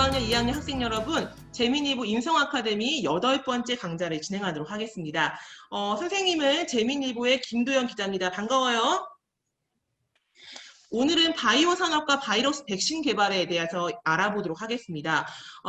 고학년 2학년 학생 여러분, 재민이부 인성아카데미 8번째 강좌를 진행하도록 하겠습니다. 선생님은 재민이부의 김도연 기자입니다. 반가워요. 오늘은 바이오 산업과 바이러스 백신 개발에 대해서 알아보도록 하겠습니다.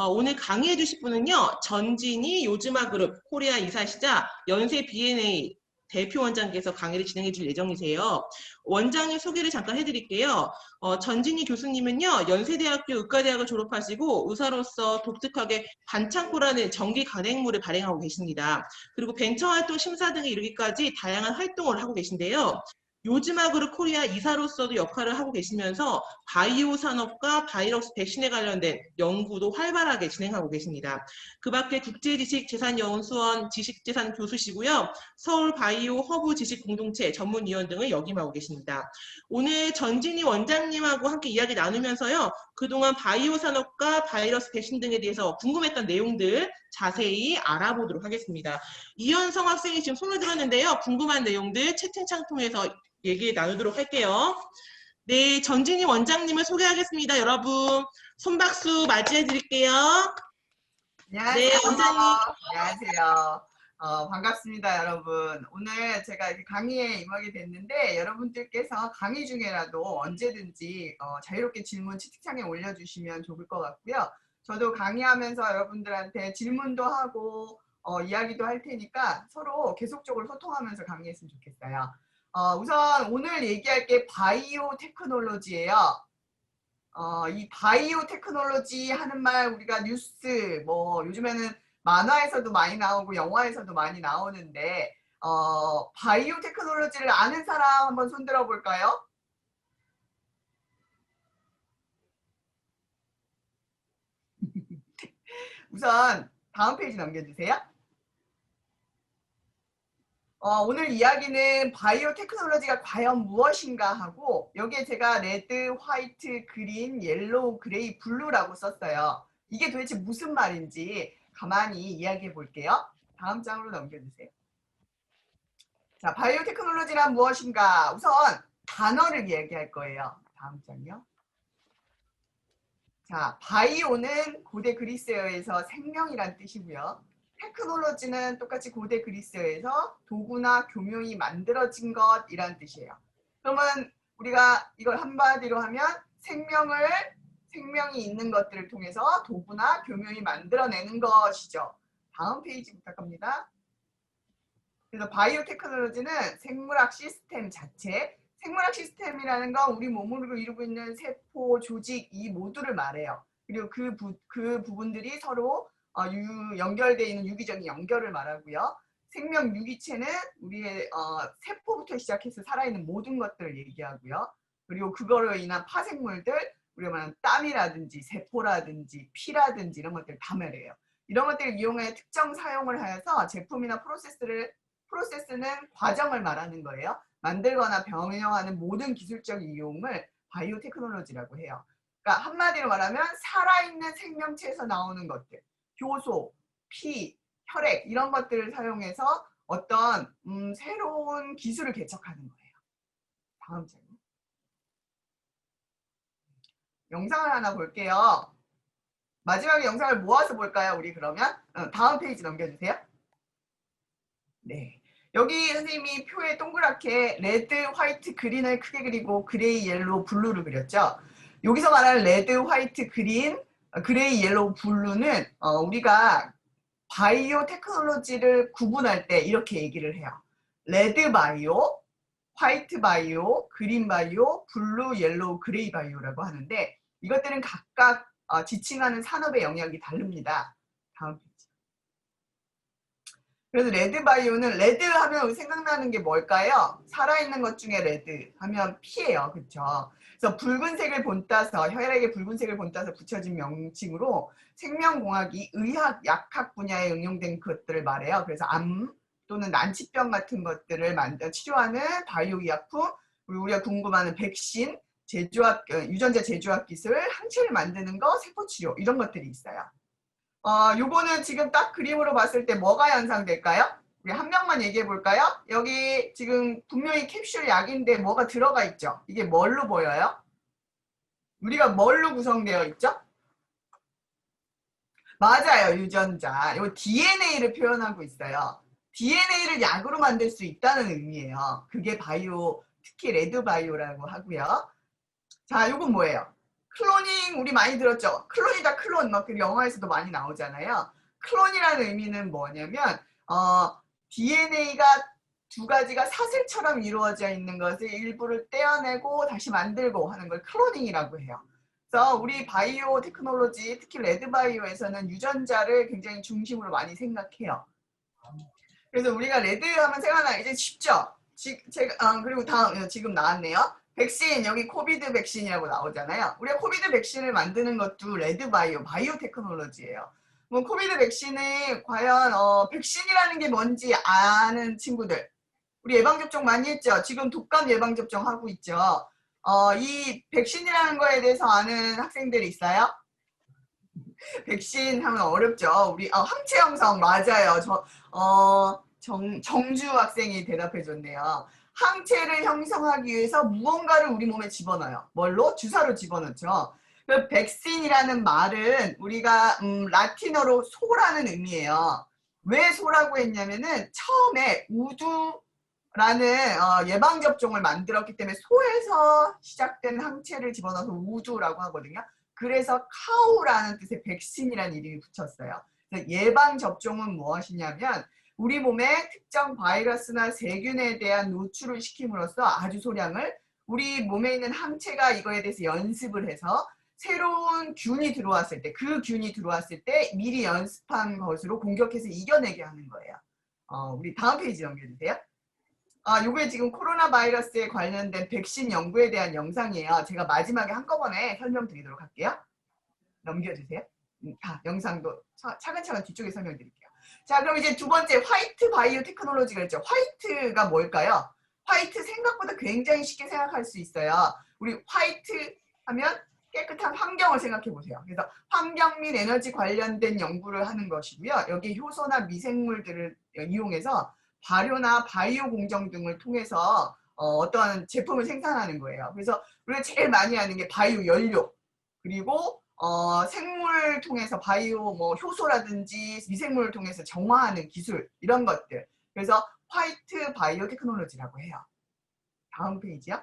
오늘 강의해 주실 분은요, 전진희 요즈마그룹 코리아 이사시자 연세 B&A 대표 원장께서 강의를 진행해 줄 예정이세요. 원장님 소개를 잠깐 해드릴게요. 전진희 교수님은요, 연세대학교 의과대학을 졸업하시고 의사로서 독특하게 반창고라는 전기 간행물을 발행하고 계십니다. 그리고 벤처활동 심사 등에 이르기까지 다양한 활동을 하고 계신데요. 요즈마그룹 코리아 이사로서도 역할을 하고 계시면서 바이오 산업과 바이러스 백신에 관련된 연구도 활발하게 진행하고 계십니다. 그 밖에 국제지식재산연수원 지식재산 교수시고요. 서울 바이오 허브 지식공동체 전문위원 등을 역임하고 계십니다. 오늘 전진희 원장님하고 함께 이야기 나누면서요. 그동안 바이오 산업과 바이러스 백신 등에 대해서 궁금했던 내용들 자세히 알아보도록 하겠습니다. 이현성 학생이 지금 손을 들었는데요. 궁금한 내용들 채팅창 통해서 얘기 나누도록 할게요. 네, 전진희 원장님을 소개하겠습니다. 여러분, 손박수 맞이해 드릴게요. 안녕하세요. 네, 원장님. 안녕하세요. 반갑습니다, 여러분. 오늘 제가 이렇게 강의에 임하게 됐는데 여러분들께서 강의 중에라도 언제든지 자유롭게 질문 채팅창에 올려주시면 좋을 것 같고요. 저도 강의하면서 여러분들한테 질문도 하고 이야기도 할 테니까 서로 계속적으로 소통하면서 강의했으면 좋겠어요. 우선 오늘 얘기할 게 바이오 테크놀로지예요. 이 바이오 테크놀로지 하는 말 우리가 뉴스 뭐 요즘에는 만화에서도 많이 나오고 영화에서도 많이 나오는데 바이오 테크놀로지를 아는 사람 한번 손 들어 볼까요? 우선 다음 페이지 넘겨주세요. 오늘 이야기는 바이오 테크놀로지가 과연 무엇인가 하고 여기에 제가 레드, 화이트, 그린, 옐로우, 그레이, 블루라고 썼어요. 이게 도대체 무슨 말인지 가만히 이야기해 볼게요. 다음 장으로 넘겨주세요. 자, 바이오 테크놀로지란 무엇인가? 우선 단어를 이야기할 거예요. 다음 장이요. 자, 바이오는 고대 그리스어에서 생명이란 뜻이고요. 테크놀로지는 똑같이 고대 그리스어에서 도구나 교묘히 만들어진 것이란 뜻이에요. 그러면 우리가 이걸 한마디로 하면 생명이 있는 것들을 통해서 도구나 교묘히 만들어내는 것이죠. 다음 페이지 부탁합니다. 그래서 바이오 테크놀로지는 생물학 시스템 자체, 생물학 시스템이라는 건 우리 몸으로 이루고 있는 세포, 조직 이 모두를 말해요. 그리고 그 부분들이 서로 연결되어 있는 유기적인 연결을 말하고요. 생명 유기체는 우리의 세포부터 시작해서 살아있는 모든 것들을 얘기하고요. 그리고 그거로 인한 파생물들, 우리가 말하는 땀이라든지 세포라든지 피라든지 이런 것들을 다 말해요. 이런 것들을 이용해 특정 사용을 하여서 제품이나 프로세스는 과정을 말하는 거예요. 만들거나 변형하는 모든 기술적 이용을 바이오 테크놀로지라고 해요. 그러니까 한마디로 말하면 살아있는 생명체에서 나오는 것들, 효소, 피, 혈액 이런 것들을 사용해서 어떤 새로운 기술을 개척하는 거예요. 다음 장면. 영상을 하나 볼게요. 마지막에 영상을 모아서 볼까요? 우리 그러면 다음 페이지 넘겨주세요. 네. 여기 선생님이 표에 동그랗게 레드, 화이트, 그린을 크게 그리고 그레이, 옐로우, 블루를 그렸죠. 여기서 말하는 레드, 화이트, 그린, 그레이, 옐로우, 블루는 우리가 바이오 테크놀로지를 구분할 때 이렇게 얘기를 해요. 레드 바이오, 화이트 바이오, 그린 바이오, 블루, 옐로우, 그레이 바이오라고 하는데 이것들은 각각 지칭하는 산업의 영역이 다릅니다. 다음 페이지. 그래서 레드 바이오는 레드 하면 생각나는 게 뭘까요? 살아있는 것 중에 레드 하면 피예요. 그렇죠? 그래서 붉은색을 본따서 혈액의 붉은색을 본따서 붙여진 명칭으로 생명공학이 의학, 약학 분야에 응용된 것들을 말해요. 그래서 암 또는 난치병 같은 것들을 치료하는 바이오 의약품, 그리고 우리가 궁금한 백신, 유전자 제조학 기술, 항체를 만드는 거, 세포치료 이런 것들이 있어요. 요거는 지금 딱 그림으로 봤을 때 뭐가 연상될까요? 우리 한 명만 얘기해 볼까요? 여기 지금 분명히 캡슐 약인데 뭐가 들어가 있죠? 이게 뭘로 보여요? 우리가 뭘로 구성되어 있죠? 맞아요. 유전자. 이거 DNA를 표현하고 있어요. DNA를 약으로 만들 수 있다는 의미예요. 그게 바이오, 특히 레드 바이오라고 하고요. 자, 이건 뭐예요? 클로닝 우리 많이 들었죠? 클론이다 클론 막 그 영화에서도 많이 나오잖아요. 클론이라는 의미는 뭐냐면 DNA가 두 가지가 사슬처럼 이루어져 있는 것을 일부를 떼어내고 다시 만들고 하는 걸 클로닝이라고 해요. 그래서 우리 바이오 테크놀로지, 특히 레드 바이오에서는 유전자를 굉장히 중심으로 많이 생각해요. 그래서 우리가 레드 하면 생각나 이제 쉽죠? 그리고 다음 지금 나왔네요. 백신 여기 코비드 백신이라고 나오잖아요. 우리가 코비드 백신을 만드는 것도 레드 바이오, 바이오 테크놀로지예요. 뭐 코비드 백신이 과연 백신이라는 게 뭔지 아는 친구들, 우리 예방접종 많이 했죠. 지금 독감 예방접종 하고 있죠. 이 백신이라는 거에 대해서 아는 학생들이 있어요? 백신 하면 어렵죠. 우리 항체 형성 맞아요. 정주 학생이 대답해 줬네요. 항체를 형성하기 위해서 무언가를 우리 몸에 집어넣어요. 뭘로? 주사로 집어넣죠. 그 백신이라는 말은 우리가 라틴어로 소라는 의미예요. 왜 소라고 했냐면은 처음에 우두라는 예방접종을 만들었기 때문에 소에서 시작된 항체를 집어넣어서 우두라고 하거든요. 그래서 카우라는 뜻의 백신이라는 이름이 붙였어요. 예방접종은 무엇이냐면 우리 몸에 특정 바이러스나 세균에 대한 노출을 시킴으로써 아주 소량을 우리 몸에 있는 항체가 이거에 대해서 연습을 해서 새로운 균이 들어왔을 때, 그 균이 들어왔을 때 미리 연습한 것으로 공격해서 이겨내게 하는 거예요. 우리 다음 페이지 넘겨주세요. 요게 지금 코로나 바이러스에 관련된 백신 연구에 대한 영상이에요. 제가 마지막에 한꺼번에 설명드리도록 할게요. 넘겨주세요. 영상도 차근차근 뒤쪽에 설명드릴게요. 자, 그럼 이제 두 번째 화이트 바이오 테크놀로지가 있죠. 화이트가 뭘까요? 화이트 생각보다 굉장히 쉽게 생각할 수 있어요. 우리 화이트 하면 깨끗한 환경을 생각해 보세요. 그래서 환경 및 에너지 관련된 연구를 하는 것이고요. 여기 효소나 미생물들을 이용해서 발효나 바이오 공정 등을 통해서 어떤 제품을 생산하는 거예요. 그래서 우리가 제일 많이 하는 게 바이오 연료, 그리고 생물을 통해서 바이오 뭐 효소라든지 미생물을 통해서 정화하는 기술, 이런 것들. 그래서 화이트 바이오 테크놀로지라고 해요. 다음 페이지요.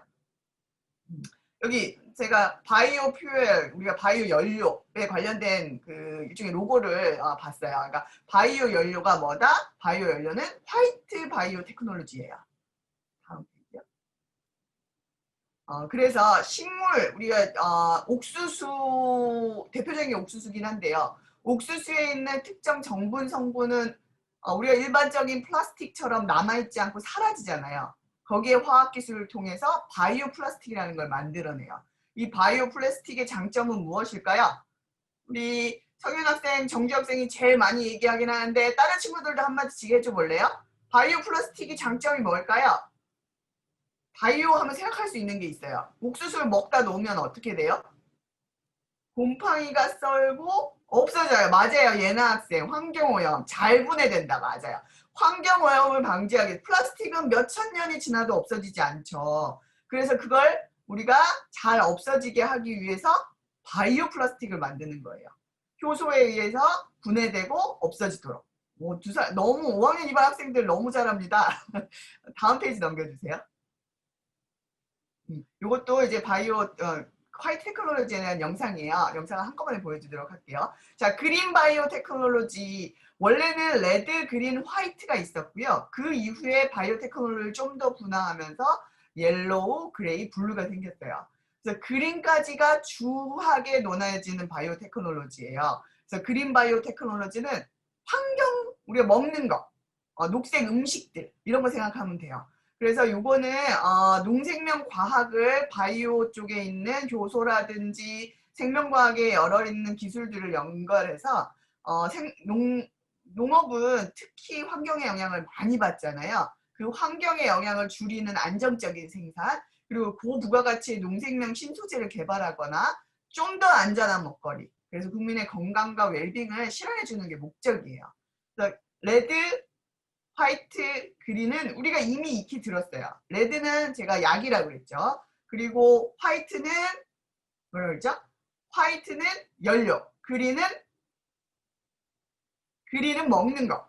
여기 제가 바이오 퓨엘, 우리가 바이오 연료에 관련된 그 일종의 로고를 봤어요. 그러니까 바이오 연료가 뭐다? 바이오 연료는 화이트 바이오 테크놀로지예요. 다음 페이지요. 그래서 식물, 우리가 옥수수, 대표적인 게 옥수수긴 한데요. 옥수수에 있는 특정 정분 성분은 우리가 일반적인 플라스틱처럼 남아있지 않고 사라지잖아요. 거기에 화학기술을 통해서 바이오 플라스틱이라는 걸 만들어내요. 이 바이오 플라스틱의 장점은 무엇일까요? 우리 성윤 학생, 정지 학생이 제일 많이 얘기하긴 하는데 다른 친구들도 한마디씩 해줘 볼래요? 바이오 플라스틱의 장점이 뭘까요? 바이오 하면 생각할 수 있는 게 있어요. 옥수수를 먹다 놓으면 어떻게 돼요? 곰팡이가 썰고 없어져요. 맞아요. 예나 학생. 환경오염. 잘 분해된다. 맞아요. 환경오염을 방지하기. 플라스틱은 몇천 년이 지나도 없어지지 않죠. 그래서 그걸 우리가 잘 없어지게 하기 위해서 바이오 플라스틱을 만드는 거예요. 효소에 의해서 분해되고 없어지도록. 너무 5학년 2반 학생들 너무 잘합니다. 다음 페이지 넘겨주세요. 이것도 이제 바이오 화이트 테크놀로지에 대한 영상이에요. 영상을 한꺼번에 보여주도록 할게요. 자, 그린 바이오 테크놀로지. 원래는 레드, 그린, 화이트가 있었고요. 그 이후에 바이오 테크놀로지를 좀 더 분화하면서 옐로우, 그레이, 블루가 생겼어요. 그래서 그린까지가 주하게 논해지는 바이오 테크놀로지예요. 그래서 그린 바이오 테크놀로지는 환경, 우리가 먹는 거, 녹색 음식들, 이런 거 생각하면 돼요. 그래서 요거는 농생명 과학을 바이오 쪽에 있는 교소라든지 생명과학에 여러 있는 기술들을 연결해서 농업은 특히 환경의 영향을 많이 받잖아요. 그 환경의 영향을 줄이는 안정적인 생산, 그리고 고부가가치의 농생명 신소재를 개발하거나 좀 더 안전한 먹거리, 그래서 국민의 건강과 웰빙을 실현해주는 게 목적이에요. 그래서 레드, 화이트, 그린은 우리가 이미 익히 들었어요. 레드는 제가 약이라고 그랬죠. 그리고 화이트는 뭐라고 그랬죠? 화이트는 연료, 그린은 그린은 먹는 거.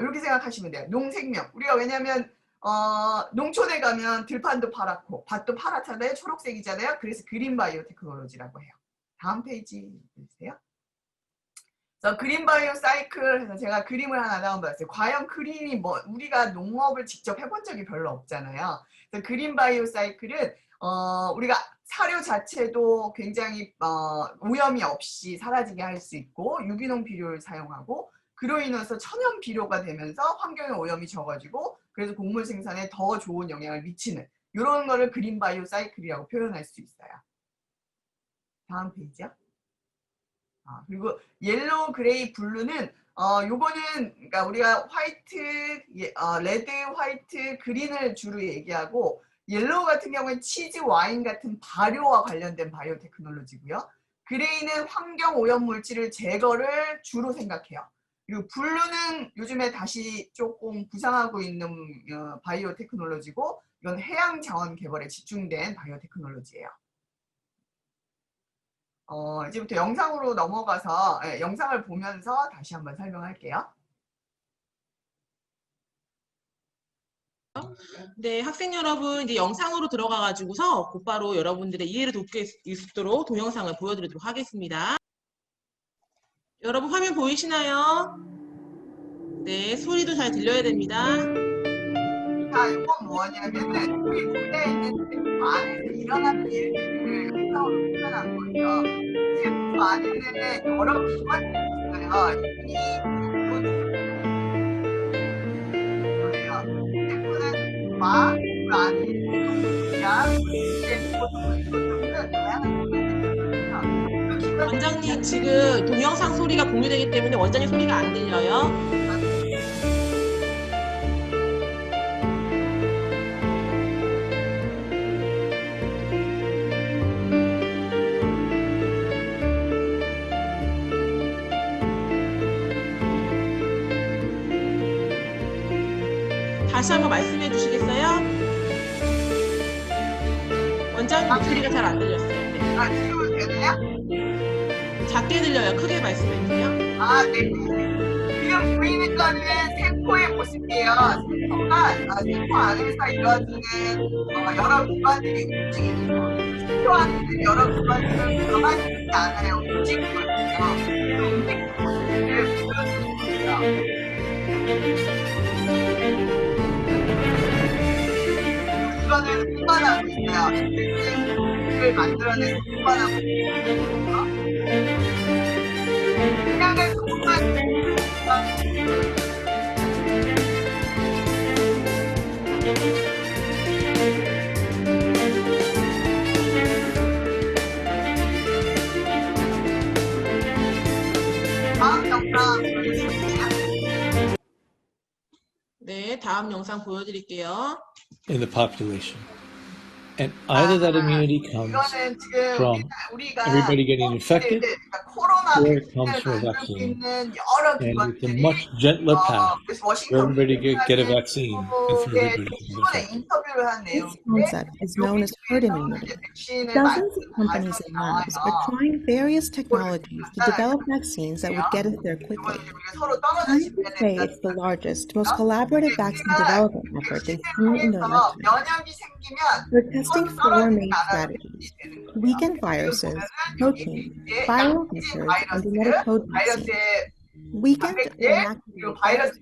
이렇게 생각하시면 돼요. 농생명. 우리가 왜냐면 농촌에 가면 들판도 파랗고 밭도 파랗잖아요. 초록색이잖아요. 그래서 그린 바이오 테크놀로지라고 해요. 다음 페이지 보세요. 그래서 그린 바이오 사이클 해서 제가 그림을 하나 다운받았어요. 과연 그린이 뭐 우리가 농업을 직접 해본 적이 별로 없잖아요. 그래서 그린 바이오 사이클은 우리가 사료 자체도 굉장히 오염이 없이 사라지게 할 수 있고 유기농 비료를 사용하고 그로 인해서 천연 비료가 되면서 환경의 오염이 적어지고 그래서 곡물 생산에 더 좋은 영향을 미치는 이런 거를 그린 바이오 사이클이라고 표현할 수 있어요. 다음 페이지요. 그리고 옐로우, 그레이, 블루는 요거는 그러니까 우리가 화이트, 레드, 화이트, 그린을 주로 얘기하고 옐로우 같은 경우는 치즈, 와인 같은 발효와 관련된 바이오 테크놀로지고요. 그레이는 환경 오염 물질을 제거를 주로 생각해요. 그리고 블루는 요즘에 다시 조금 부상하고 있는 바이오 테크놀로지고 이건 해양 자원 개발에 집중된 바이오 테크놀로지예요. 이제부터 영상으로 넘어가서 영상을 보면서 다시 한번 설명할게요. 네, 학생 여러분, 이제 영상으로 들어가가지고서 곧바로 여러분들의 이해를 돕게 있도록 동영상을 보여드리도록 하겠습니다. 여러분 화면 보이시나요? 네, 소리도 잘 들려야 됩니다. 자, 이건 뭐냐면은 우리 국내에 있는 샘프 안에서 일어나는 일들을 영상으로 표현한 거예요. 샘프 안에는 여러 기관들이 있어요. 샘프는 그 안에 원장님 지금 동영상 소리가 공유되기 때문에 원장님 소리가 안 들려요. 다시 한번 말씀해 주시겠어요? 원장님 목소리가 잘 안 들렸어요. 네. 지금 되나요? 작게 들려요. 크게 말씀해 주세요. 네. 지금 보이는 거는 샘포의 모습이에요. 샘포 안에서 이루어지는 여러 기관들이 움직이는 거. 샘포 안에는 여러 기관들은 가만히 있지 않아요. 움직이거든요. 그 움직이는 모습을 보여주는 거예요. 이거는 공간하고 있어요. 을 만들어내서 공간하고 있어요. 그냥 공간 다음 영상 보여주실게요. 네, 다음 영상 보여드릴게요. in the population. And either that immunity comes 이거는 지금 from 우리가 everybody getting infected, 코로나 or it comes 백신을 from a 만들고 vaccine. 있는 여러 And it's a 기관들이 much gentler path 그래서 for 워싱턴 everybody to get a vaccine and for 쪽에 everybody to get 신문에 infected. 인터뷰를 한 This 내용인데 concept is known as herd immunity. 백신을 Dozens of 만드는 companies 과정이 and labs are 나와요. trying various technologies to develop vaccines that would get us there 이거는 quickly. 이제 우리가 서로 떨어져 Scientists say it's the largest, most collaborative vaccine development effort they've seen in their 통해서 lifetime. 면역이 생기면 They're testing 서로 four 떨어지지 main 않아서 strategies: 되는 to 거예요. weaken viruses, proteins, viral vectors, and genetic code vaccines. 바이러스의 Weakened or 단백질 그리고 inactivated 바이러스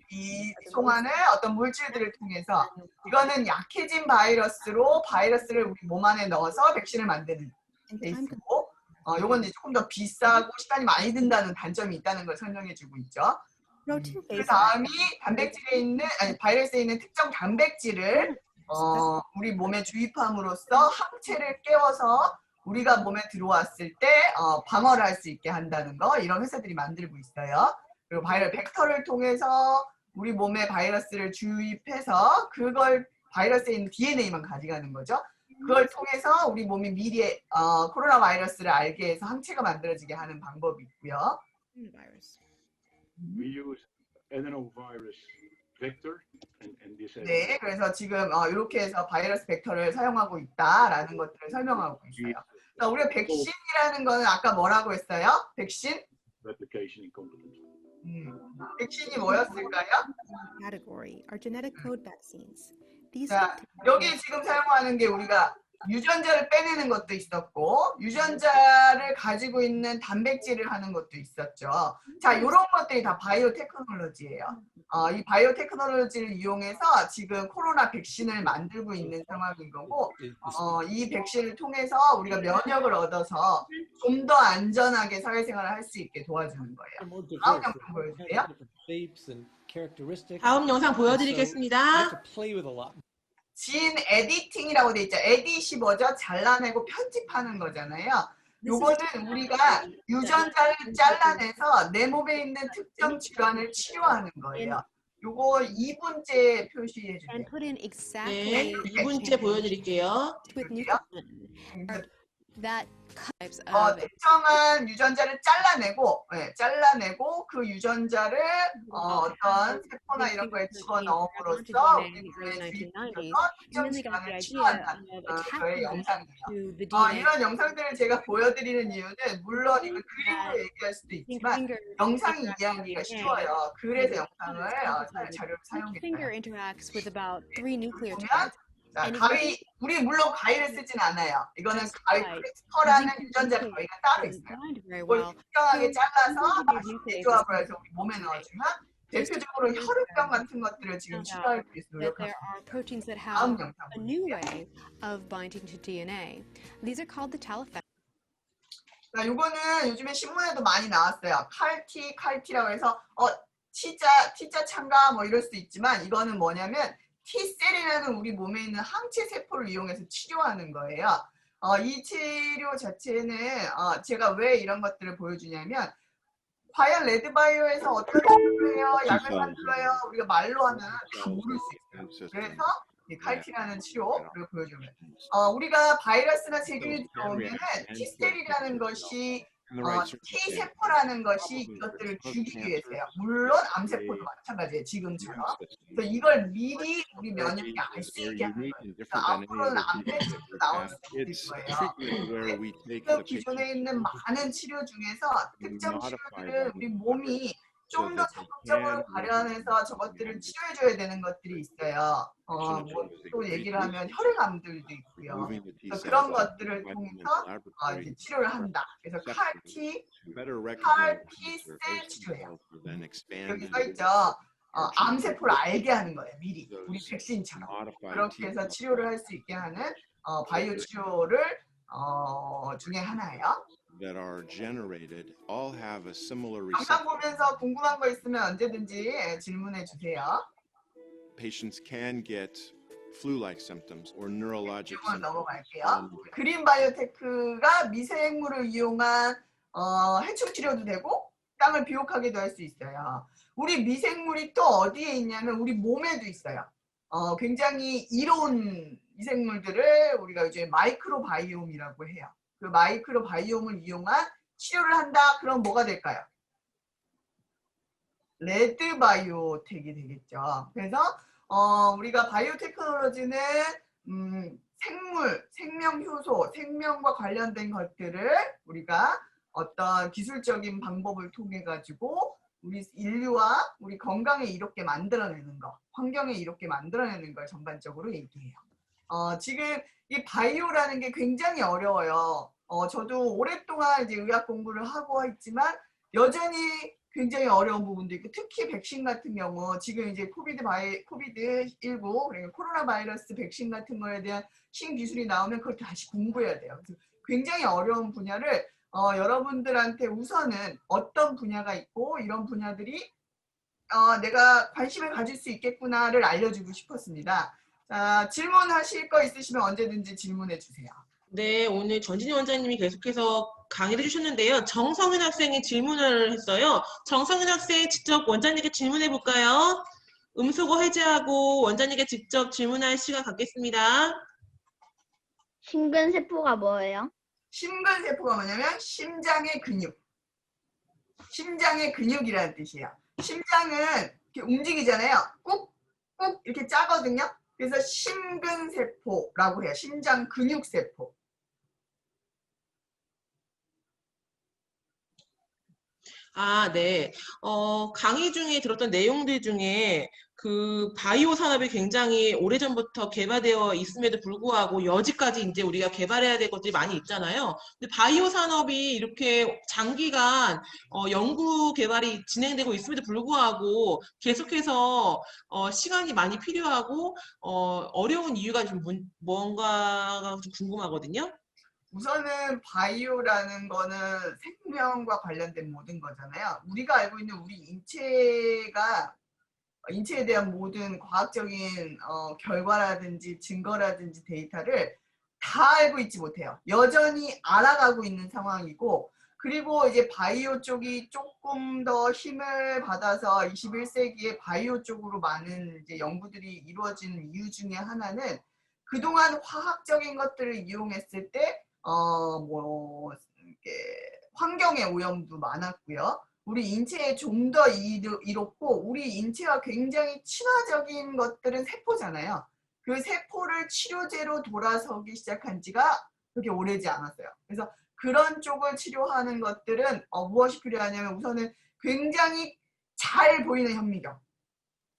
이송하는 어떤 물질들을 통해서 이거는 약해진 바이러스로 바이러스를 우리 몸 안에 넣어서 백신을 만드는 케이스고 요건 이제 조금 더 비싸고 시간이 많이 든다는 단점이 있다는 걸 설명해주고 있죠. 그 protein-based 다음이 단백질에 있는 바이러스에 있는 특정 단백질을 우리 몸에 주입함으로써 항체를 깨워서 우리가 몸에 들어왔을 때 방어를 할 수 있게 한다는 거 이런 회사들이 만들고 있어요. 그리고 벡터를 통해서 우리 몸에 바이러스를 주입해서 그걸 바이러스에 있는 DNA만 가져가는 거죠. 그걸 통해서 우리 몸이 미리 코로나 바이러스를 알게 해서 항체가 만들어지게 하는 방법이 있고요. We use adenovirus vector and this. 네, 그래서 지금 이렇게 해서 바이러스 벡터를 사용하고 있다라는 것들을 설명하고 있어요. 그러니까 우리가 백신이라는 거는 아까 뭐라고 했어요? 백신? Replication incompetence. 백신이 뭐였을까요? category are genetic code vaccines. These 자, contain 여기 지금 사용하는 게 우리가 유전자를 빼내는 것도 있었고 유전자를 가지고 있는 단백질을 하는 것도 있었죠. 자, 이런 것들이 다 바이오 테크놀로지예요. 이 바이오 테크놀로지를 이용해서 지금 코로나 백신을 만들고 있는 상황인 거고 이 백신을 통해서 우리가 면역을 얻어서 좀 더 안전하게 사회생활을 할 수 있게 도와주는 거예요. 다음 영상 보여주세요. 다음 영상 I 보여드리겠습니다. have to play with a lot. 진 에디팅이라고 돼 있죠. 에딧이 뭐죠? 잘라내고 편집하는 거잖아요. 요거는 우리가 유전자를 잘라내서 내 몸에 있는 특정 질환을 치료하는 거예요. 요거 2분째 표시해 주세요. and put in 네, exactly 2분째 보여드릴게요. with 볼게요. Newfoundland. That types of 특정한 유전자를 잘라내고 그 유전자를 어떤 세포나 이런 거에 집어넣음으로써 우리 몸에 주입시켜서 특정 질환을 치료한다는 거의 영상이에요. to the DNA. 이런 영상들을 제가 보여드리는 이유는 물론 이걸 그림으로 얘기할 수도 있지만 영상이 이해하기가 쉬워요. 그래서 영상을 자료를 사용했어요. Finger interacts with about 3 nucleotides. 보면 자, 가위, 우리 물론 가위를 쓰진 않아요. 이거는 가위 크리스퍼라는 유전자 가위가 따로 있어요. Designed very 그걸 well. 특정하게 잘라서 맛있게 조합을 해서 우리 몸에 넣어주면 대표적으로 혈우병 같은 것들을 지금 치료하기 위해서 That 노력하고 there are proteins that 다음 have 영상 a new 볼게요. way of binding to DNA. These are called the talifactors. 자, 요거는 요즘에 신문에도 많이 나왔어요. 칼티라고 해서 T자 참가 뭐 이럴 수도 있지만 이거는 뭐냐면 T셀이라는 우리 몸에 있는 항체 세포를 이용해서 치료하는 거예요. 이 치료 자체는 제가 왜 이런 것들을 보여주냐면 과연 레드바이오에서 어떤 치료를 해요? 약을 만들어요? 우리가 말로 하면 다 모를 수 있어요. 그래서 이 칼티라는 치료를 보여주면 우리가 바이러스나 세균이 들어오면 T셀이라는 것이 T세포라는 것이 이것들을 죽이기 위해서요. 물론 암세포도 마찬가지예요. 지금처럼. 그래서 이걸 미리 우리 면역이 알 수 있게 하는 거예요. 그래서 앞으로는 암세포도 나올 수 있을 거예요. 지금 기존에 있는 많은 치료 중에서 특정 치료들은 우리 몸이 좀 더 적극적으로 발현해서 저것들을 치료해줘야 되는 것들이 있어요. 또 얘기를 하면 혈액암들도 있고요. 그래서 그런 것들을 통해서 이제 치료를 한다. 그래서 CAR-T 셀 치료예요. 여기 써 있죠. 암세포를 알게 하는 거예요. 미리 우리 백신처럼. 그렇게 해서 치료를 할 수 있게 하는 바이오 치료를 중에 하나예요. that are generated all have a similar 영상 receptor. 보면서 궁금한 거 있으면 언제든지 질문해 주세요. Patients can get flu-like symptoms or neurologic 질문 symptoms. 넘어갈게요. 그린 바이오테크가 미생물을 이용한 해충 치료도 되고 땅을 비옥하게도 할 수 있어요. 우리 미생물이 또 어디에 있냐면 우리 몸에도 있어요. 굉장히 이로운 미생물들을 우리가 요즘 마이크로바이옴이라고 해요. 그 마이크로바이옴을 이용한 치료를 한다. 그럼 뭐가 될까요? 레드바이오텍이 되겠죠. 그래서 우리가 바이오테크놀로지는 생명효소, 생명과 관련된 것들을 우리가 어떤 기술적인 방법을 통해 가지고 우리 인류와 우리 건강에 이롭게 만들어내는 거, 환경에 이롭게 만들어내는 걸 전반적으로 얘기해요. 지금 이 바이오라는 게 굉장히 어려워요. 저도 오랫동안 이제 의학 공부를 하고 있지만 여전히 굉장히 어려운 부분도 있고 특히 백신 같은 경우 지금 이제 코비드-19 그러니까 코로나 바이러스 백신 같은 거에 대한 신기술이 나오면 그걸 다시 공부해야 돼요. 그래서 굉장히 어려운 분야를 여러분들한테 우선은 어떤 분야가 있고 이런 분야들이 내가 관심을 가질 수 있겠구나를 알려주고 싶었습니다. 자, 질문하실 거 있으시면 언제든지 질문해 주세요. 네, 오늘 전진희 원장님이 계속해서 강의를 해주셨는데요. 정성윤 학생이 질문을 했어요. 정성윤 학생 직접 원장님께 질문해 볼까요? 음소거 해제하고 원장님께 직접 질문할 시간 갖겠습니다. 심근세포가 뭐예요? 심근세포가 뭐냐면 심장의 근육. 심장의 근육이라는 뜻이에요. 심장은 이렇게 움직이잖아요. 꾹꾹 이렇게 짜거든요. 그래서 심근세포라고 해요. 심장 근육세포. 아, 네. 강의 중에 들었던 내용들 중에 그 바이오 산업이 굉장히 오래전부터 개발되어 있음에도 불구하고 여지까지 이제 우리가 개발해야 될 것들이 많이 있잖아요. 근데 바이오 산업이 이렇게 장기간 연구 개발이 진행되고 있음에도 불구하고 계속해서 시간이 많이 필요하고 어려운 이유가 좀 뭔가가 좀 궁금하거든요. 우선은 바이오라는 거는 생명과 관련된 모든 거잖아요. 우리가 알고 있는 우리 인체에 대한 모든 과학적인 결과라든지 증거라든지 데이터를 다 알고 있지 못해요. 여전히 알아가고 있는 상황이고, 그리고 이제 바이오 쪽이 조금 더 힘을 받아서 21세기에 바이오 쪽으로 많은 이제 연구들이 이루어지는 이유 중에 하나는 그동안 화학적인 것들을 이용했을 때 이렇게 환경의 오염도 많았고요. 우리 인체에 좀 더 이롭고, 우리 인체와 굉장히 친화적인 것들은 세포잖아요. 그 세포를 치료제로 돌아서기 시작한 지가 그렇게 오래지 않았어요. 그래서 그런 쪽을 치료하는 것들은 무엇이 필요하냐면, 우선은 굉장히 잘 보이는 현미경,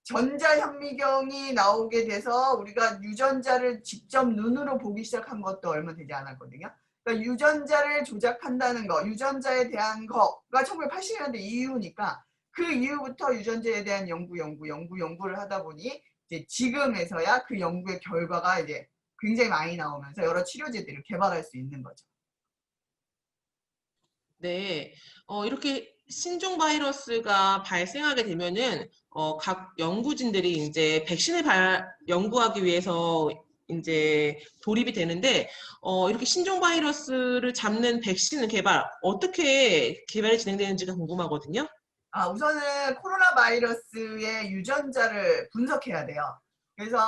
전자현미경이 나오게 돼서 우리가 유전자를 직접 눈으로 보기 시작한 것도 얼마 되지 않았거든요. 그러니까 유전자를 조작한다는 거, 유전자에 대한 거가 1980년대 이후니까, 그 이후부터 유전자에 대한 연구를 하다 보니 이제 지금에서야 그 연구의 결과가 이제 굉장히 많이 나오면서 여러 치료제들을 개발할 수 있는 거죠. 네, 이렇게 신종 바이러스가 발생하게 되면은 각 연구진들이 이제 백신을 연구하기 위해서 이제 돌입이 되는데 이렇게 신종 바이러스를 잡는 백신 개발 어떻게 개발이 진행되는지가 궁금하거든요. 우선은 코로나 바이러스의 유전자를 분석해야 돼요. 그래서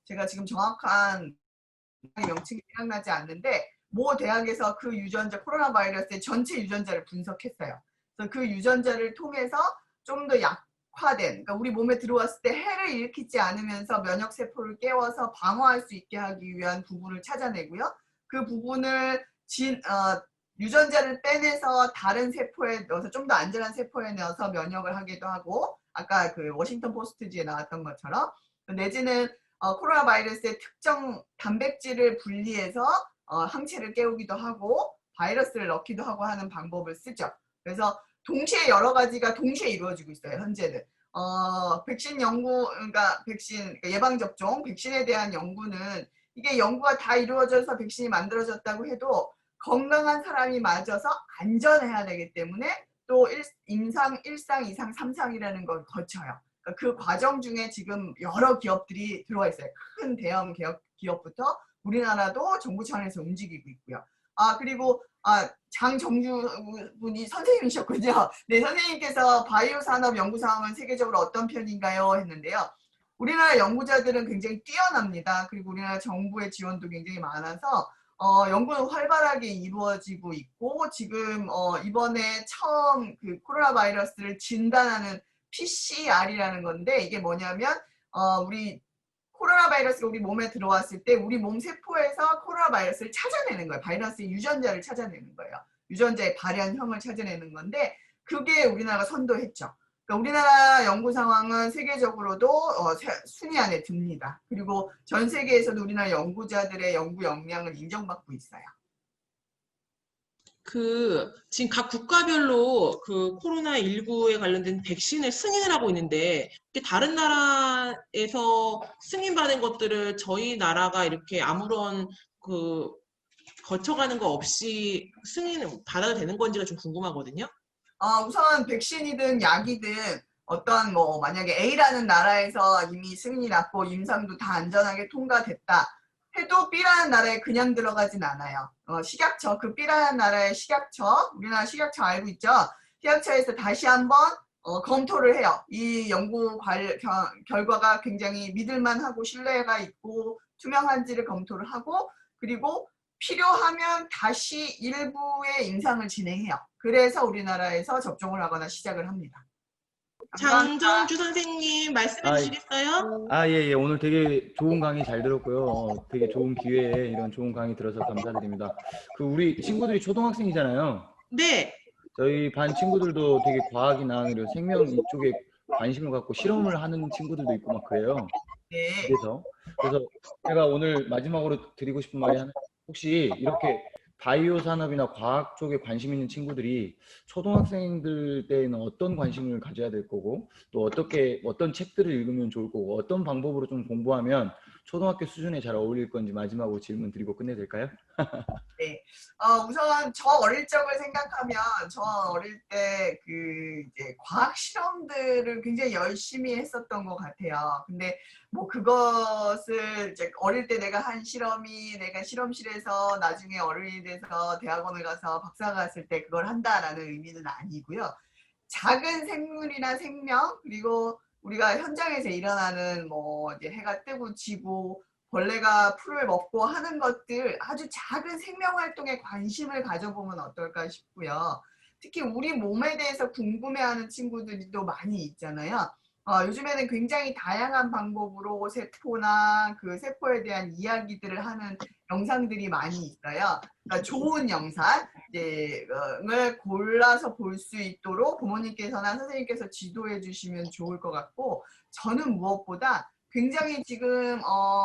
제가 지금 정확한 명칭이 생각나지 않는데, 모 대학에서 그 유전자, 코로나 바이러스의 전체 유전자를 분석했어요. 그래서 그 유전자를 통해서 좀 더 약화된, 그러니까 우리 몸에 들어왔을 때 해를 일으키지 않으면서 면역 세포를 깨워서 방어할 수 있게 하기 위한 부분을 찾아내고요. 그 부분을 유전자를 빼내서 다른 세포에 넣어서 좀 더 안전한 세포에 넣어서 면역을 하기도 하고, 아까 그 워싱턴 포스트지에 나왔던 것처럼, 내지는 코로나 바이러스의 특정 단백질을 분리해서 항체를 깨우기도 하고 바이러스를 넣기도 하고 하는 방법을 쓰죠. 그래서 동시에 여러 가지가 동시에 이루어지고 있어요. 현재는 백신 연구, 그러니까 예방접종, 백신에 대한 연구는, 이게 연구가 다 이루어져서 백신이 만들어졌다고 해도 건강한 사람이 맞아서 안전해야 되기 때문에 또 임상 1상, 2상, 3상이라는 걸 거쳐요. 그러니까 그 과정 중에 지금 여러 기업들이 들어와 있어요. 큰 대형 기업부터 우리나라도 정부 차원에서 움직이고 있고요. 그리고 장정주 분이 선생님이셨군요. 네, 선생님께서 바이오 산업 연구 상황은 세계적으로 어떤 편인가요? 했는데요. 우리나라 연구자들은 굉장히 뛰어납니다. 그리고 우리나라 정부의 지원도 굉장히 많아서 연구는 활발하게 이루어지고 있고, 지금 이번에 처음 그 코로나 바이러스를 진단하는 PCR이라는 건데, 이게 뭐냐면 우리 코로나 바이러스가 우리 몸에 들어왔을 때 우리 몸 세포에서 코로나 바이러스를 찾아내는 거예요. 바이러스의 유전자를 찾아내는 거예요. 유전자의 발현형을 찾아내는 건데, 그게 우리나라가 선도했죠. 그러니까 우리나라 연구 상황은 세계적으로도 순위 안에 듭니다. 그리고 전 세계에서도 우리나라 연구자들의 연구 역량을 인정받고 있어요. 지금 각 국가별로 그 코로나19에 관련된 백신을 승인을 하고 있는데, 다른 나라에서 승인받은 것들을 저희 나라가 이렇게 아무런 거쳐가는 거 없이 승인 받아도 되는 건지가 좀 궁금하거든요. 우선 백신이든 약이든 만약에 A라는 나라에서 이미 승인이 났고 임상도 다 안전하게 통과됐다 해도 B라는 나라에 그냥 들어가진 않아요. 식약처, 그 B라는 나라의 식약처, 우리나라 식약처 알고 있죠? 식약처에서 다시 한번 검토를 해요. 이 연구 결과가 굉장히 믿을만하고 신뢰가 있고 투명한지를 검토를 하고, 그리고 필요하면 다시 일부의 임상을 진행해요. 그래서 우리나라에서 접종을 하거나 시작을 합니다. 장정주 선생님 말씀해 주시겠어요? 예. 오늘 되게 좋은 강의 잘 들었고요. 되게 좋은 기회에 이런 좋은 강의 들어서 감사드립니다. 우리 친구들이 초등학생이잖아요. 네. 저희 반 친구들도 되게 과학이나 그리고 생명 이쪽에 관심을 갖고 실험을 하는 친구들도 있고 막 그래요. 네. 그래서 제가 오늘 마지막으로 드리고 싶은 말이 하나, 혹시 이렇게 바이오 산업이나 과학 쪽에 관심 있는 친구들이 초등학생들 때는 어떤 관심을 가져야 될 거고, 또 어떤 책들을 읽으면 좋을 거고, 어떤 방법으로 좀 공부하면 초등학교 수준에 잘 어울릴 건지 마지막으로 질문 드리고 끝내도 될까요? 네. 우선 저 어릴 적을 생각하면 저 어릴 때 이제 과학 실험들을 굉장히 열심히 했었던 것 같아요. 근데 뭐 그것을 이제 어릴 때 내가 한 실험이 내가 실험실에서 나중에 어른이 돼서 대학원을 가서 박사가 갔을 때 그걸 한다라는 의미는 아니고요. 작은 생물이나 생명, 그리고 우리가 현장에서 일어나는 뭐 이제 해가 뜨고 지고 벌레가 풀을 먹고 하는 것들, 아주 작은 생명 활동에 관심을 가져보면 어떨까 싶고요. 특히 우리 몸에 대해서 궁금해하는 친구들이 또 많이 있잖아요. 요즘에는 굉장히 다양한 방법으로 세포나 그 세포에 대한 이야기들을 하는 영상들이 많이 있어요. 그러니까 좋은 영상을 골라서 볼 수 있도록 부모님께서나 선생님께서 지도해 주시면 좋을 것 같고, 저는 무엇보다 굉장히 지금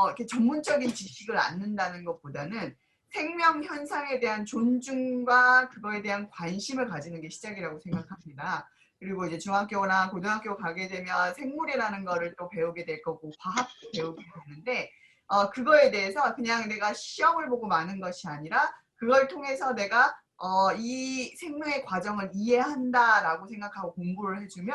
이렇게 전문적인 지식을 갖는다는 것보다는 생명 현상에 대한 존중과 그거에 대한 관심을 가지는 게 시작이라고 생각합니다. 그리고 이제 중학교나 고등학교 가게 되면 생물이라는 거를 또 배우게 될 거고 과학도 배우게 되는데, 그거에 대해서 그냥 내가 시험을 보고 마는 것이 아니라 그걸 통해서 내가 이 생명의 과정을 이해한다라고 생각하고 공부를 해주면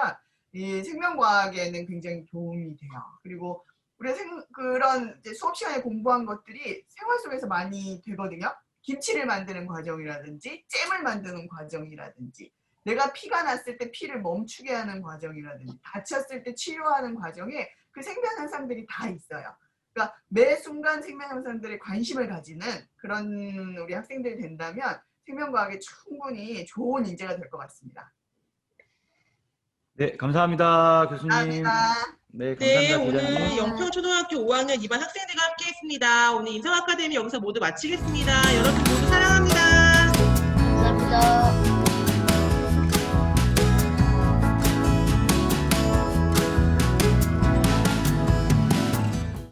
이 생명과학에는 굉장히 도움이 돼요. 그리고 우리가 그런 이제 수업 시간에 공부한 것들이 생활 속에서 많이 되거든요. 김치를 만드는 과정이라든지 잼을 만드는 과정이라든지, 내가 피가 났을 때 피를 멈추게 하는 과정이라든지, 다쳤을 때 치료하는 과정에 그 생명 현상들이 다 있어요. 그러니까 매 순간 생명 현상들에 관심을 가지는 그런 우리 학생들이 된다면 생명과학에 충분히 좋은 인재가 될 것 같습니다. 네, 감사합니다, 교수님. 감사합니다. 네, 네, 감사합니다, 오늘 대장님. 영평초등학교 5학년 2반 학생들과 함께했습니다. 오늘 인성아카데미 여기서 모두 마치겠습니다. 여러분 모두 사랑합니다. 감사합니다.